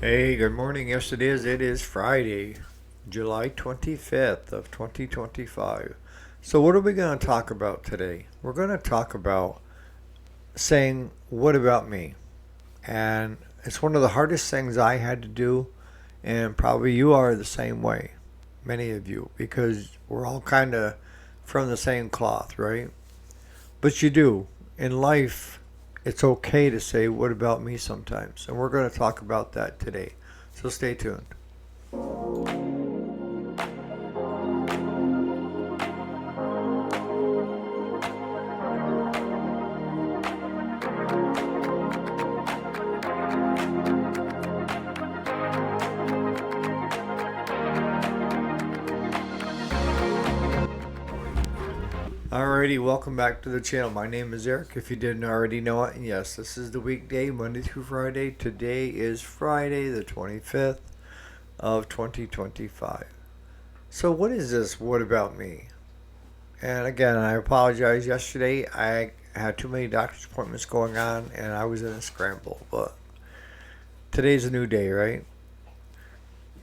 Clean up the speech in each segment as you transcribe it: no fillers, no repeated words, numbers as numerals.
Hey, good morning. Yes, it is. It is Friday, July 25th of 2025. So what are we going to talk about today? We're going to talk about saying, what about me? And it's one of the hardest things I had to do, and probably you are the same way, many of you, because we're all kind of from the same cloth, right? But you do. In life, it's okay to say, what about me sometimes? And we're going to talk about that today. So stay tuned. Alrighty, welcome back to the channel. My name is Eric, if you didn't already know it. And yes, this is the weekday, Monday through Friday. Today is Friday, the 25th of 2025. So what is this, what about me? And again, I apologize. Yesterday, I had too many doctor's appointments going on, and I was in a scramble. But today's a new day, right?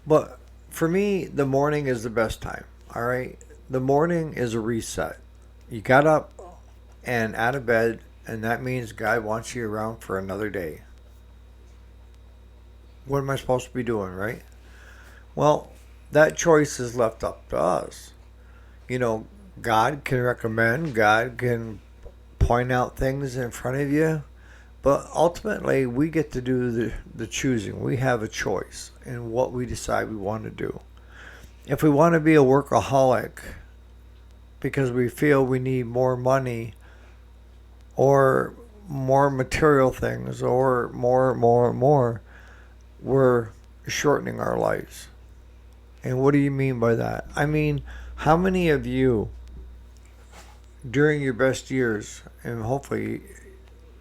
But for me, the morning is the best time, alright? The morning is a reset. You got up and out of bed, and that means God wants you around for another day. What am I supposed to be doing, right? Well, that choice is left up to us. You know, God can recommend, God can point out things in front of you, but ultimately we get to do the choosing. We have a choice in what we decide we want to do. If we want to be a workaholic because we feel we need more money or more material things or more, we're shortening our lives. And what do you mean by that? I mean, how many of you during your best years, and hopefully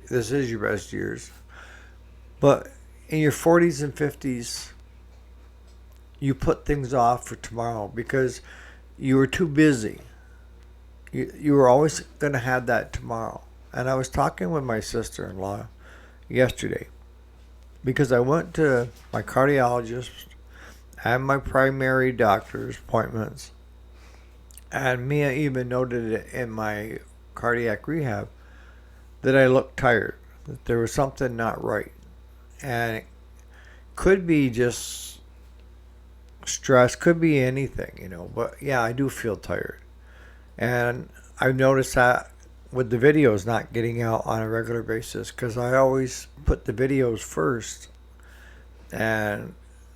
this is your best years, but in your 40s and 50s, you put things off for tomorrow because you were too busy. You were always going to have that tomorrow. And I was talking with my sister in law yesterday because I went to my cardiologist and my primary doctor's appointments. And Mia even noted it in my cardiac rehab that I looked tired, that there was something not right. And it could be just stress, could be anything. But yeah, I do feel tired. And I've noticed that with the videos not getting out on a regular basis because I always put the videos first. And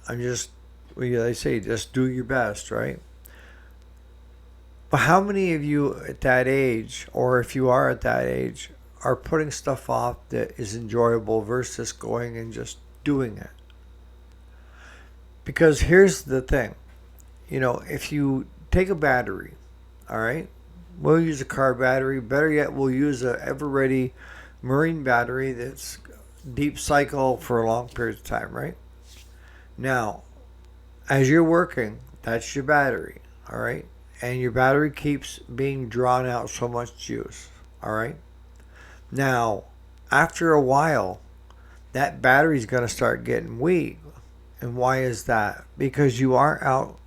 I'm just, they say, just do your best, right? But how many of you at that age, or if you are at that age, are putting stuff off that is enjoyable versus going and just doing it? Because here's the thing, if you take a battery, all right, we'll use a car battery. Better yet, we'll use a ever-ready marine battery that's deep cycle for a long period of time, right? Now, as you're working, that's your battery, all right? And your battery keeps being drawn out so much juice, all right? Now, after a while, that battery's going to start getting weak. And why is that? Because you aren't out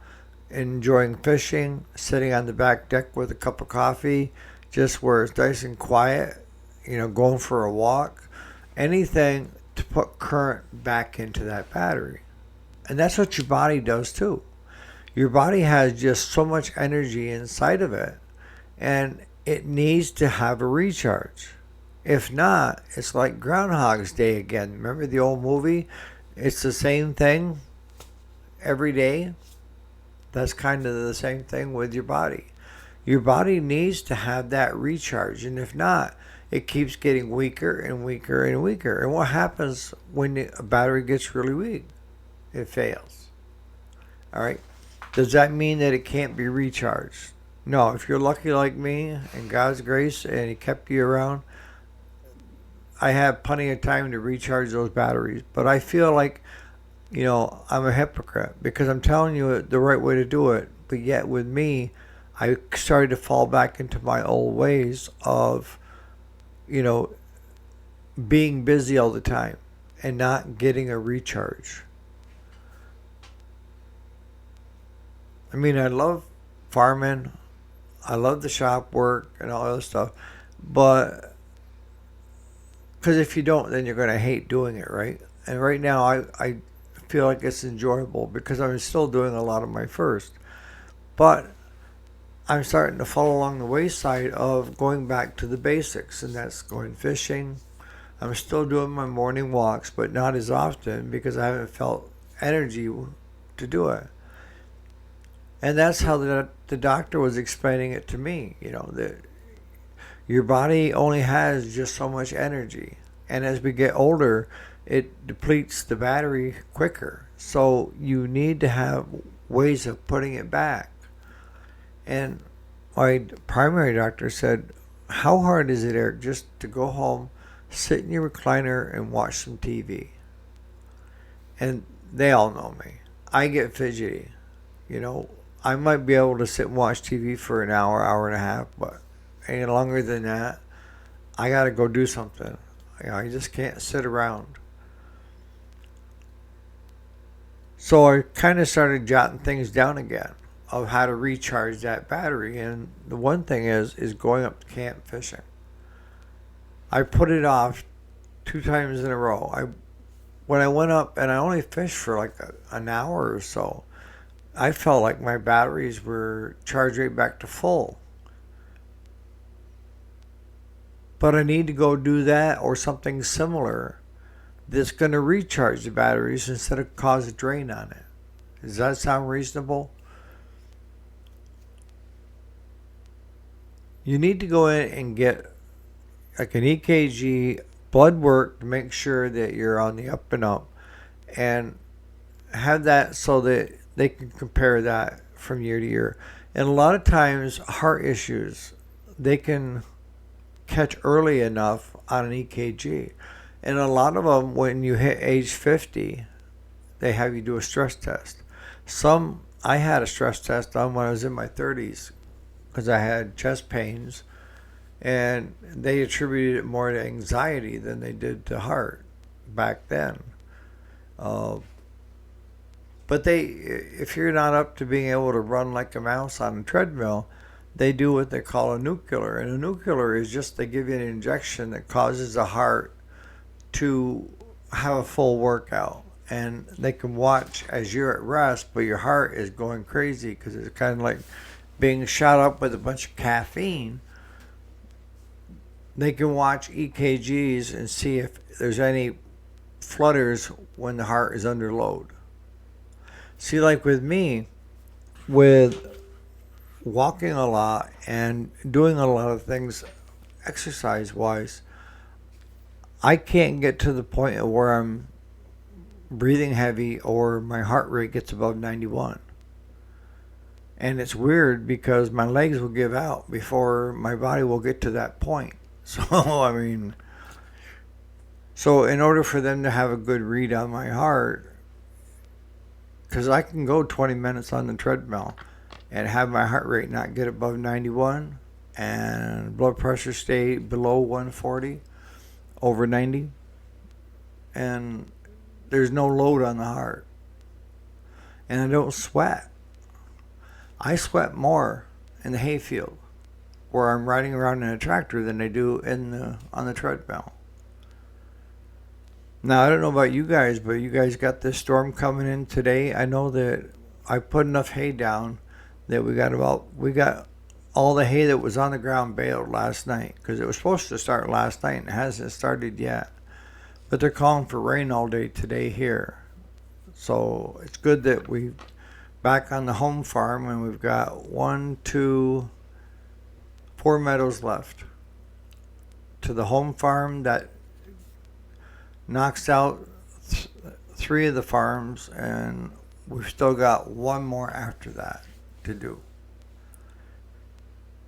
enjoying fishing, sitting on the back deck with a cup of coffee, just where it's nice and quiet, going for a walk, anything to put current back into that battery. And that's what your body does too. Your body has just so much energy inside of it, and it needs to have a recharge. If not, it's like Groundhog's Day again. Remember the old movie? It's the same thing every day. That's kind of the same thing with your body. Your body needs to have that recharge, and if not, it keeps getting weaker and weaker and weaker. And what happens when a battery gets really weak? It fails. All right. Does that mean that it can't be recharged? No. If you're lucky like me and God's grace and He kept you around, I have plenty of time to recharge those batteries. But I feel like, I'm a hypocrite because I'm telling you the right way to do it. But yet with me, I started to fall back into my old ways of, you know, being busy all the time and not getting a recharge. I mean, I love farming. I love the shop work and all that other stuff. But because if you don't, then you're going to hate doing it, right? And right now, I feel like it's enjoyable because I'm still doing a lot of my first. But I'm starting to fall along the wayside of going back to the basics, and that's going fishing. I'm still doing my morning walks, but not as often because I haven't felt energy to do it. And that's how the doctor was explaining it to me. That your body only has just so much energy. And as we get older, it depletes the battery quicker. So you need to have ways of putting it back. And my primary doctor said, how hard is it, Eric, just to go home, sit in your recliner, and watch some TV? And they all know me. I get fidgety. You know, I might be able to sit and watch TV for an hour, hour and a half, but any longer than that, I got to go do something. I just can't sit around. So I kind of started jotting things down again of how to recharge that battery. And the one thing is going up to camp fishing. I put it off 2 times in a row. When I went up and I only fished for like an hour or so, I felt like my batteries were charged right back to full. But I need to go do that or something similar that's going to recharge the batteries instead of cause a drain on it. Does that sound reasonable? You need to go in and get like an EKG, blood work to make sure that you're on the up and up, and have that so that they can compare that from year to year. And a lot of times, heart issues, they can catch early enough on an EKG. And a lot of them, when you hit age 50, they have you do a stress test. I had a stress test done when I was in my 30s because I had chest pains, and they attributed it more to anxiety than they did to heart back then. Uh, but if you're not up to being able to run like a mouse on a treadmill, they do what they call a nuclear. And a nuclear is just they give you an injection that causes the heart to have a full workout. And they can watch as you're at rest, but your heart is going crazy because it's kind of like being shot up with a bunch of caffeine. They can watch EKGs and see if there's any flutters when the heart is under load. See, like with me, with walking a lot and doing a lot of things exercise wise, I can't get to the point of where I'm breathing heavy or my heart rate gets above 91. And it's weird because my legs will give out before my body will get to that point. So, so in order for them to have a good read on my heart, because I can go 20 minutes on the treadmill and have my heart rate not get above 91 and blood pressure stay below 140 over 90, and there's no load on the heart, and I don't sweat. I sweat more in the hayfield where I'm riding around in a tractor than I do on the treadmill. Now, I don't know about you guys, but you guys got this storm coming in today. I know that I put enough hay down that we got all the hay that was on the ground baled last night because it was supposed to start last night and it hasn't started yet. But they're calling for rain all day today here. So it's good that we back on the home farm and we've got 4 meadows left. To the home farm that knocks out 3 of the farms, and we've still got 1 more after that to do.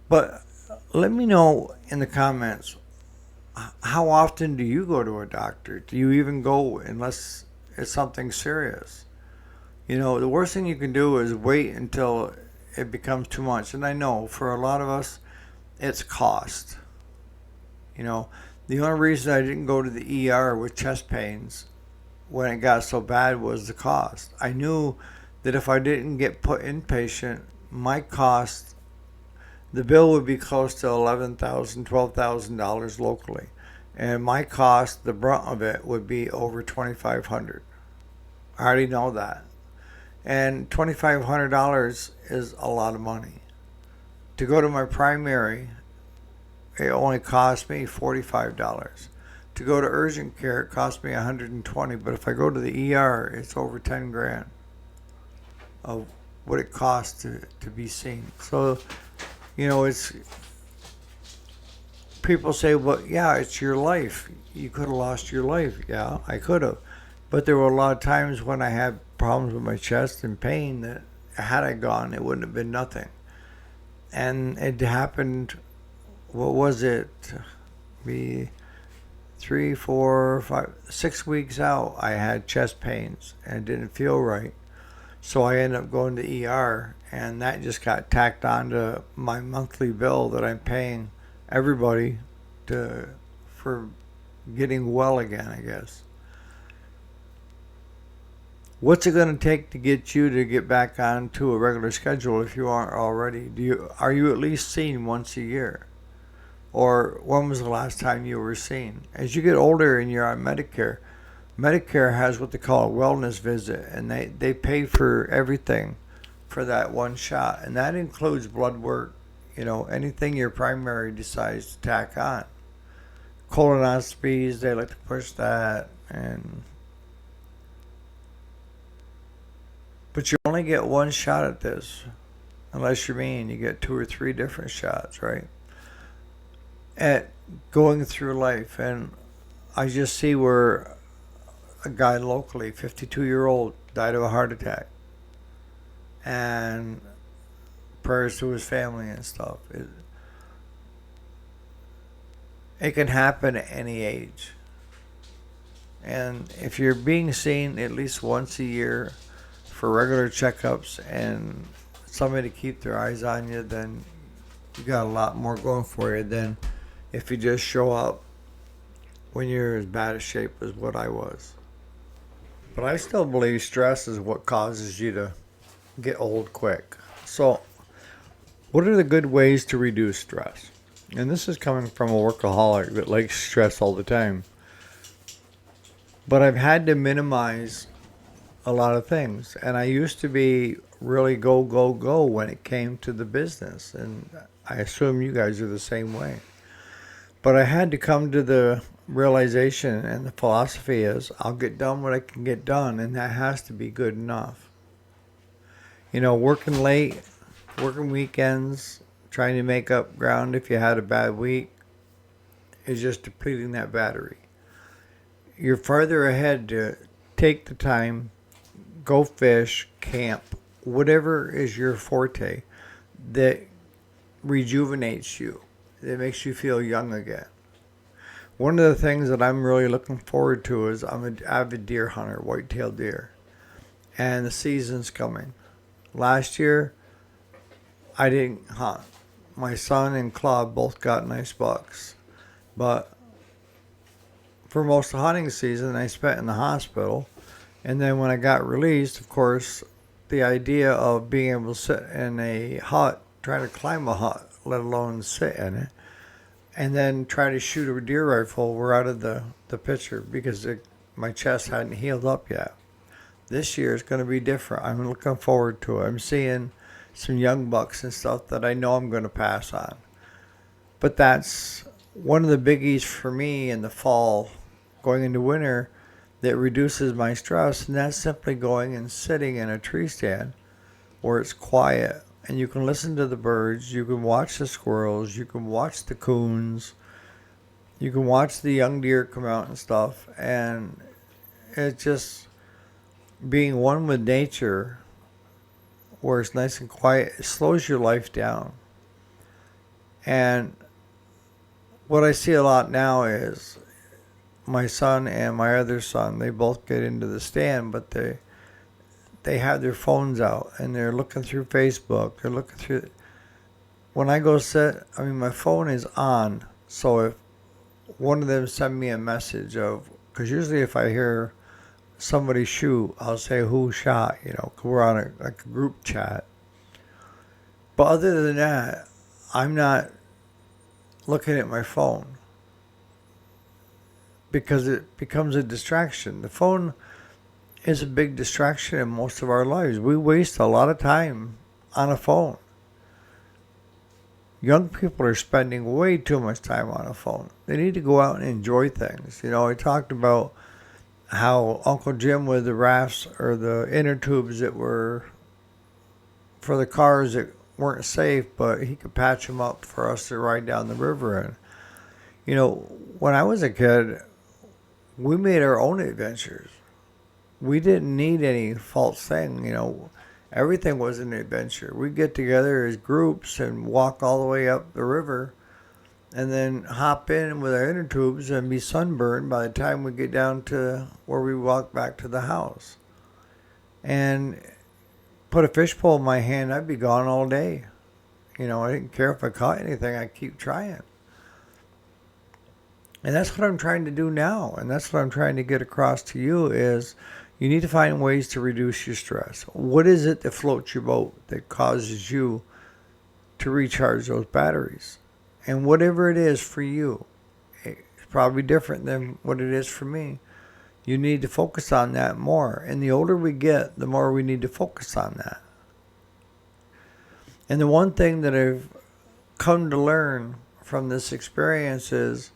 But let me know in the comments, how often do you go to a doctor? Do you even go unless it's something serious? The worst thing you can do is wait until it becomes too much. And I know for a lot of us, it's cost. The only reason I didn't go to the ER with chest pains when it got so bad was the cost. I knew that if I didn't get put inpatient, my cost, the bill would be close to $11,000, $12,000 locally. And my cost, the brunt of it, would be over $2,500. I already know that. And $2,500 is a lot of money. To go to my primary, it only cost me $45. To go to urgent care, it cost me $120. But if I go to the ER, it's over 10 grand of what it costs to be seen. So, it's people say, well, yeah, it's your life. You could have lost your life. Yeah, I could have. But there were a lot of times when I had problems with my chest and pain that had I gone, it wouldn't have been nothing. And it happened, what was it? Be 3, 4, 5, 6 weeks out, I had chest pains and it didn't feel right. So I ended up going to ER, and that just got tacked onto my monthly bill that I'm paying everybody for getting well again, I guess. What's it going to take to get you to get back onto a regular schedule if you aren't already? Are you at least seen once a year? Or when was the last time you were seen? As you get older and you're on Medicare, Medicare has what they call a wellness visit, and they pay for everything for that one shot. And that includes blood work, anything your primary decides to tack on. Colonoscopies, they like to push that. But you only get one shot at this, unless you're mean. You get 2 or 3 different shots, right? At going through life. And I just see where a guy locally, 52-year-old, died of a heart attack. And prayers to his family and stuff. It can happen at any age. And if you're being seen at least once a year for regular checkups and somebody to keep their eyes on you, then you got a lot more going for you than if you just show up when you're as bad a shape as what I was. But I still believe stress is what causes you to get old quick. So, what are the good ways to reduce stress? And this is coming from a workaholic that likes stress all the time. But I've had to minimize a lot of things. And I used to be really go, go, go when it came to the business. And I assume you guys are the same way. But I had to come to the realization, and the philosophy is, I'll get done what I can get done, and that has to be good enough. Working late, working weekends, trying to make up ground if you had a bad week, is just depleting that battery. You're farther ahead to take the time, go fish, camp, whatever is your forte that rejuvenates you, that makes you feel young again. One of the things that I'm really looking forward to is I'm an avid deer hunter, white-tailed deer, and the season's coming. Last year, I didn't hunt. My son and Claude both got nice bucks, but for most of the hunting season, I spent in the hospital. And then when I got released, of course, the idea of being able to sit in a hut, try to climb a hut, let alone sit in it, and then try to shoot a deer rifle were out of the picture because my chest hadn't healed up yet. This year is going to be different. I'm looking forward to it. I'm seeing some young bucks and stuff that I know I'm going to pass on. But that's one of the biggies for me in the fall, going into winter, that reduces my stress, and that's simply going and sitting in a tree stand where it's quiet and you can listen to the birds, you can watch the squirrels, you can watch the coons, you can watch the young deer come out and stuff, and it's just being one with nature where it's nice and quiet. It slows your life down. And what I see a lot now is my son and my other son, they both get into the stand, but they have their phones out and they're looking through Facebook. They're looking through. When I go sit, my phone is on. So if one of them send me a message of, because usually if I hear somebody shoot, I'll say who shot, 'cause we're on a group chat. But other than that, I'm not looking at my phone because it becomes a distraction. The phone is a big distraction in most of our lives. We waste a lot of time on a phone. Young people are spending way too much time on a phone. They need to go out and enjoy things. I talked about how Uncle Jim with the rafts or the inner tubes that were for the cars that weren't safe, but he could patch them up for us to ride down the river in. When I was a kid, we made our own adventures. We didn't need any false thing. Everything was an adventure. We'd get together as groups and walk all the way up the river and then hop in with our inner tubes and be sunburned by the time we get down to where we walk back to the house. And put a fishbowl in my hand, I'd be gone all day. I didn't care if I caught anything. I'd keep trying. And that's what I'm trying to do now. And that's what I'm trying to get across to you is you need to find ways to reduce your stress. What is it that floats your boat that causes you to recharge those batteries? And whatever it is for you, it's probably different than what it is for me. You need to focus on that more. And the older we get, the more we need to focus on that. And the one thing that I've come to learn from this experience is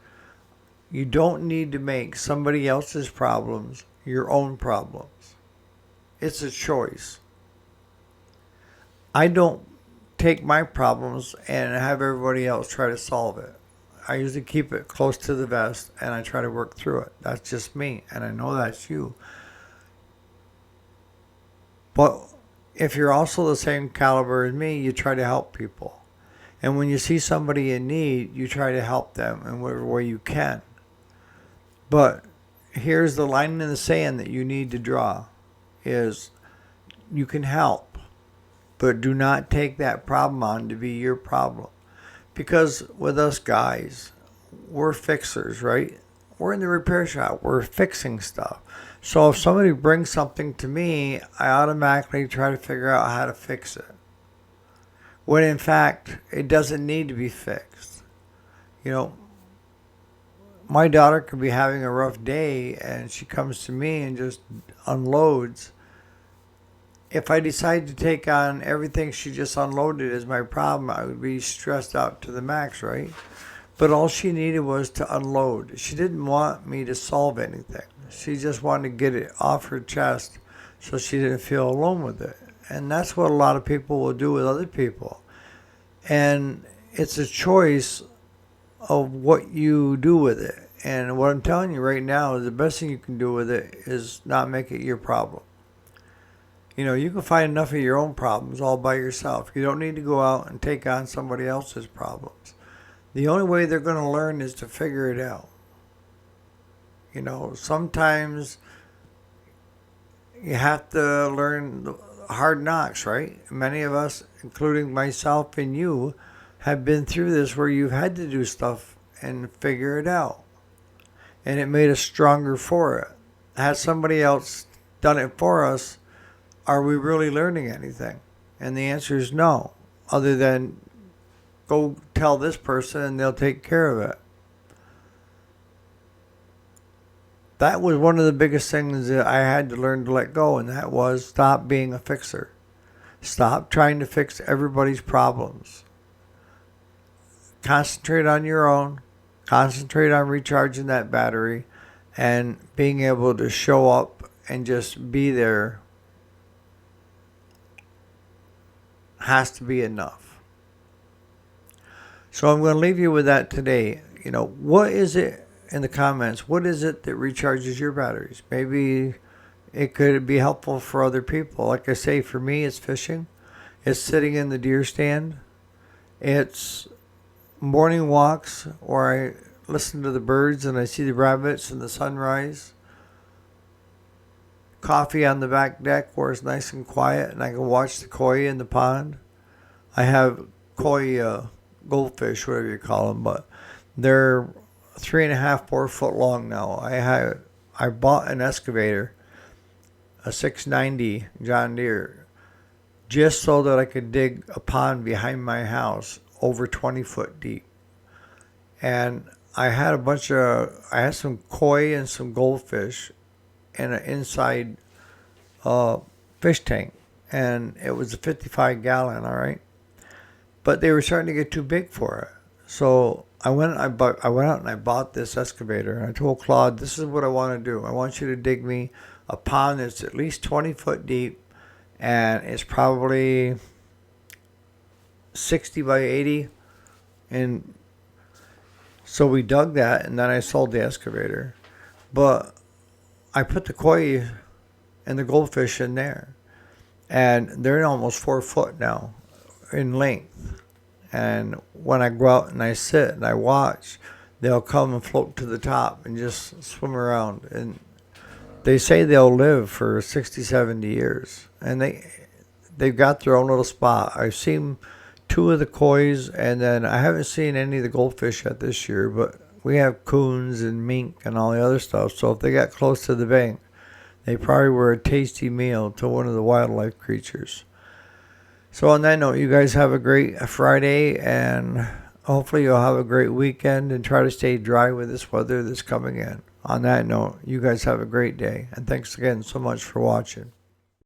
you don't need to make somebody else's problems your own problems. It's a choice. I don't take my problems and have everybody else try to solve it. I usually keep it close to the vest and I try to work through it. That's just me, and I know that's you. But if you're also the same caliber as me, you try to help people. And when you see somebody in need, you try to help them in whatever way you can. But here's the line in the sand that you need to draw is you can help, but do not take that problem on to be your problem. Because with us guys, we're fixers, right? We're in the repair shop. We're fixing stuff. So if somebody brings something to me, I automatically try to figure out how to fix it. When in fact, it doesn't need to be fixed. My daughter could be having a rough day and she comes to me and just unloads. If I decide to take on everything she just unloaded as my problem, I would be stressed out to the max, right? But all she needed was to unload. She didn't want me to solve anything. She just wanted to get it off her chest so she didn't feel alone with it. And that's what a lot of people will do with other people. And it's a choice of what you do with it. And what I'm telling you right now is the best thing you can do with it is not make it your problem. You can find enough of your own problems all by yourself. You don't need to go out and take on somebody else's problems. The only way they're going to learn is to figure it out. Sometimes you have to learn the hard knocks, right? Many of us, including myself and you, have been through this where you've had to do stuff and figure it out. And it made us stronger for it. Has somebody else done it for us, are we really learning anything? And the answer is no, other than go tell this person and they'll take care of it. That was one of the biggest things that I had to learn to let go, and that was stop being a fixer. Stop trying to fix everybody's problems. Concentrate on your own. Concentrate on recharging that battery and being able to show up and just be there has to be enough. So I'm going to leave you with that today. What is it in the comments? What is it that recharges your batteries? Maybe it could be helpful for other people. Like I say, for me, it's fishing. It's sitting in the deer stand. It's morning walks where I listen to the birds and I see the rabbits and the sunrise. Coffee on the back deck where it's nice and quiet and I can watch the koi in the pond. I have koi goldfish, whatever you call them, but they're 3.5, 4 foot long now. I bought an excavator a 690 John Deere, just so that I could dig a pond behind my house over 20 foot deep. And I had some koi and some goldfish in an inside uh, fish tank. And it was a 55 gallon, all right? But they were starting to get too big for it. So I went out and I bought this excavator. And I told Claude, this is what I want to do. I want you to dig me a pond that's at least 20 foot deep, and it's probably 60 by 80. And so we dug that, and then I sold the excavator. But I put the koi and the goldfish in there, and they're almost 4 foot now in length. And when I go out and I sit and I watch, they'll come and float to the top and just swim around. And they say they'll live for 60, 70 years. And they've got their own little spot. I've seen two of the kois, and then I haven't seen any of the goldfish yet this year, but we have coons and mink and all the other stuff. So if they got close to the bank, they probably were a tasty meal to one of the wildlife creatures. So on that note, you guys have a great Friday, and hopefully you'll have a great weekend and try to stay dry with this weather that's coming in. On that note, you guys have a great day, and thanks again so much for watching.